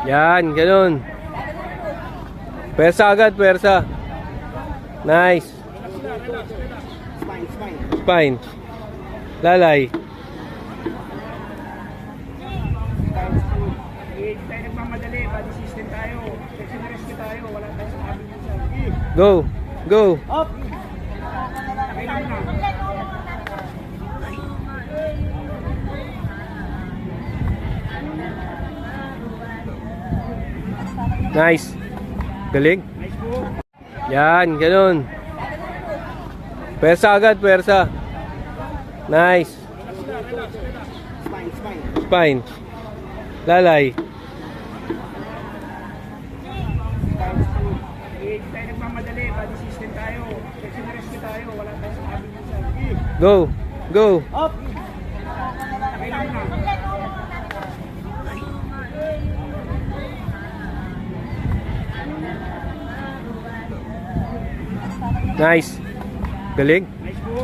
Yan, ganun. Pwersa agad, pwersa. Nice. Spine. Lalay. Tayo nagmamadali, body system tayo. Section rescue tayo, wala tayo sa habit minsan. Go. Go. Up! Kailan na? Nice. Galing. Nice po. Yan, ganun. Pwersa agad, pwersa. Nice. Spine. Lalay. Tayo nagmamadali, body system tayo. Section rescue tayo, wala tayo sa habit minsan. Go. Go. Up! Kailan na? Nice. Galing. Nice po.